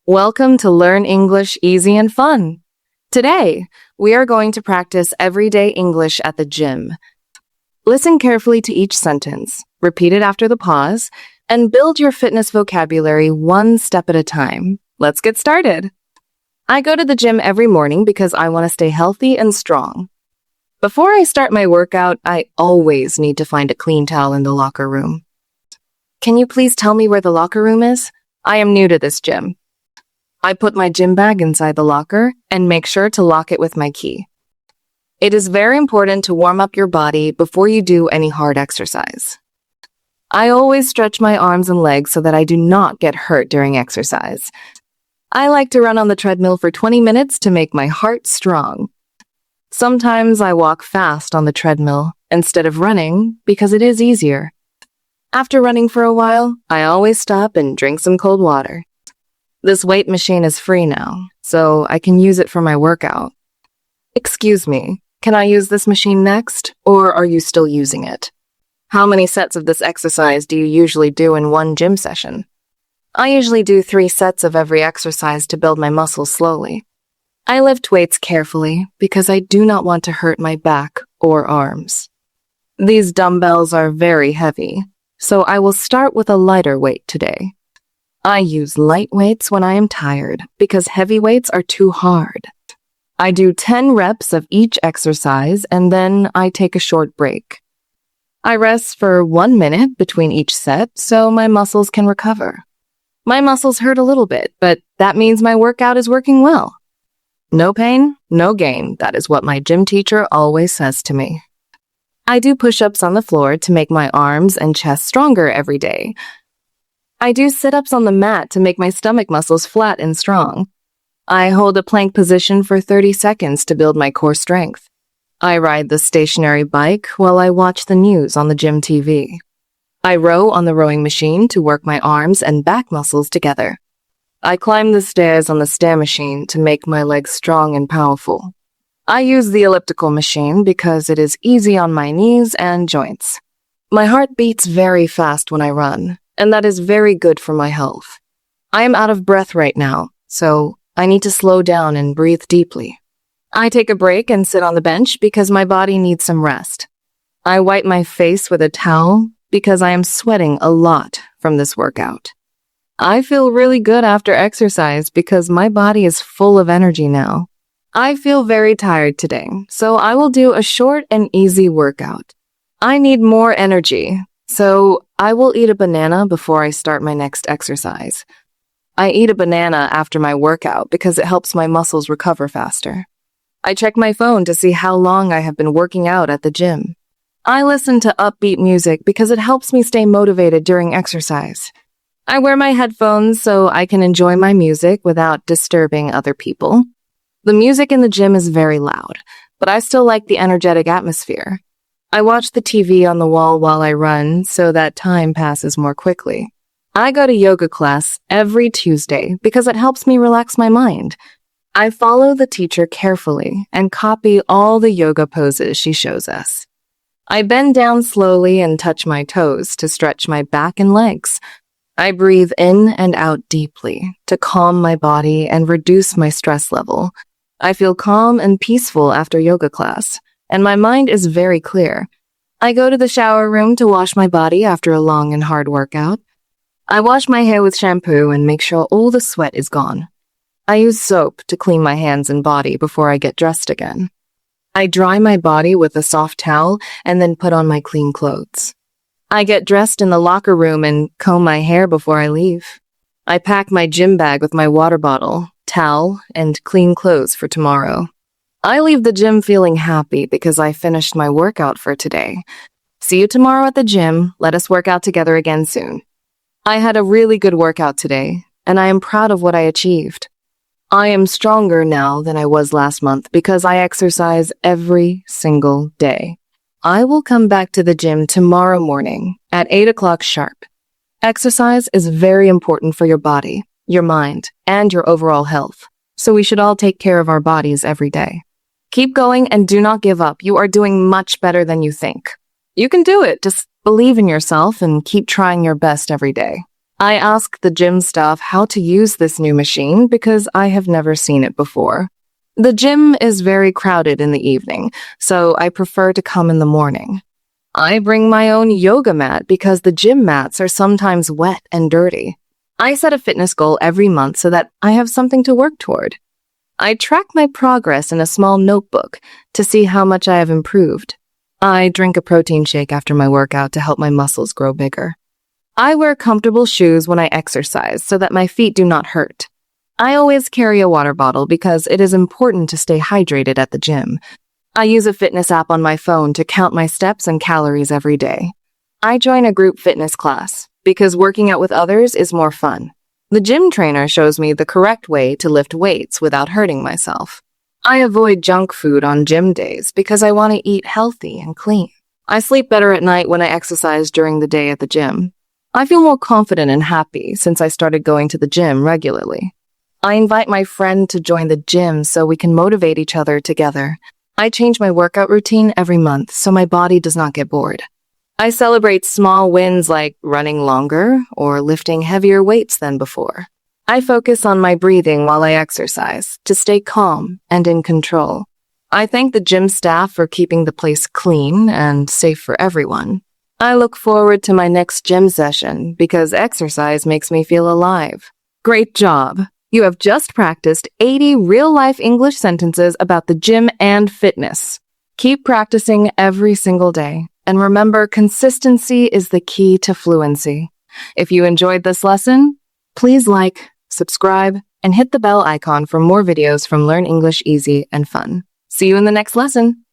Welcome to Learn English Easy and Fun. Today, we are going to practice everyday English at the gym. Listen carefully to each sentence, repeat it after the pause, and build your fitness vocabulary one step at a time. Let's get started. I go to the gym every morning because I want to stay healthy and strong. Before I start my workout, I always need to find a clean towel in the locker room. Can you please tell me where the locker room is? I am new to this gym. I put my gym bag inside the locker and make sure to lock it with my key. It is very important to warm up your body before you do any hard exercise. I always stretch my arms and legs so that I do not get hurt during exercise. I like to run on the treadmill for 20 minutes to make my heart strong. Sometimes I walk fast on the treadmill instead of running because it is easier. After running for a while, I always stop and drink some cold water. This weight machine is free now, so I can use it for my workout. Excuse me, can I use this machine next, or are you still using it? How many sets of this exercise do you usually do in one gym session? I usually do 3 sets of every exercise to build my muscles slowly. I lift weights carefully because I do not want to hurt my back or arms. These dumbbells are very heavy, so I will start with a lighter weight today. I use light weights when I am tired because heavy weights are too hard. I do 10 reps of each exercise and then I take a short break. I rest for 1 minute between each set so my muscles can recover. My muscles hurt a little bit, but that means my workout is working well. No pain, no gain. That is what my gym teacher always says to me. I do push-ups on the floor to make my arms and chest stronger every day. I do sit-ups on the mat to make my stomach muscles flat and strong. I hold a plank position for 30 seconds to build my core strength. I ride the stationary bike while I watch the news on the gym TV. I row on the rowing machine to work my arms and back muscles together. I climb the stairs on the stair machine to make my legs strong and powerful. I use the elliptical machine because it is easy on my knees and joints. My heart beats very fast when I run, and that is very good for my health. I am out of breath right now, so I need to slow down and breathe deeply. I take a break and sit on the bench because my body needs some rest. I wipe my face with a towel because I am sweating a lot from this workout. I feel really good after exercise because my body is full of energy now. I feel very tired today, so I will do a short and easy workout. I need more energy, so I will eat a banana before I start my next exercise. I eat a banana after my workout because it helps my muscles recover faster. I check my phone to see how long I have been working out at the gym. I listen to upbeat music because it helps me stay motivated during exercise. I wear my headphones so I can enjoy my music without disturbing other people. The music in the gym is very loud, but I still like the energetic atmosphere. I watch the TV on the wall while I run so that time passes more quickly. I go to yoga class every Tuesday because it helps me relax my mind. I follow the teacher carefully and copy all the yoga poses she shows us. I bend down slowly and touch my toes to stretch my back and legs. I breathe in and out deeply to calm my body and reduce my stress level. I feel calm and peaceful after yoga class, and my mind is very clear. I go to the shower room to wash my body after a long and hard workout. I wash my hair with shampoo and make sure all the sweat is gone. I use soap to clean my hands and body before I get dressed again. I dry my body with a soft towel and then put on my clean clothes. I get dressed in the locker room and comb my hair before I leave. I pack my gym bag with my water bottle, towel, and clean clothes for tomorrow. I leave the gym feeling happy because I finished my workout for today. See you tomorrow at the gym. Let us work out together again soon. I had a really good workout today, and I am proud of what I achieved. I am stronger now than I was last month because I exercise every single day. I will come back to the gym tomorrow morning at 8 o'clock sharp. Exercise is very important for your body, your mind, and your overall health, so we should all take care of our bodies every day. Keep going and do not give up. You are doing much better than you think. You can do it. Just believe in yourself and keep trying your best every day. I ask the gym staff how to use this new machine because I have never seen it before. The gym is very crowded in the evening, so I prefer to come in the morning. I bring my own yoga mat because the gym mats are sometimes wet and dirty. I set a fitness goal every month so that I have something to work toward. I track my progress in a small notebook to see how much I have improved. I drink a protein shake after my workout to help my muscles grow bigger. I wear comfortable shoes when I exercise so that my feet do not hurt. I always carry a water bottle because it is important to stay hydrated at the gym. I use a fitness app on my phone to count my steps and calories every day. I join a group fitness class because working out with others is more fun. The gym trainer shows me the correct way to lift weights without hurting myself. I avoid junk food on gym days because I want to eat healthy and clean. I sleep better at night when I exercise during the day at the gym. I feel more confident and happy since I started going to the gym regularly. I invite my friend to join the gym so we can motivate each other together. I change my workout routine every month so my body does not get bored. I celebrate small wins like running longer or lifting heavier weights than before. I focus on my breathing while I exercise to stay calm and in control. I thank the gym staff for keeping the place clean and safe for everyone. I look forward to my next gym session because exercise makes me feel alive. Great job! You have just practiced 80 real-life English sentences about the gym and fitness. Keep practicing every single day. And remember, consistency is the key to fluency. If you enjoyed this lesson, please like, subscribe, and hit the bell icon for more videos from Learn English Easy and Fun. See you in the next lesson.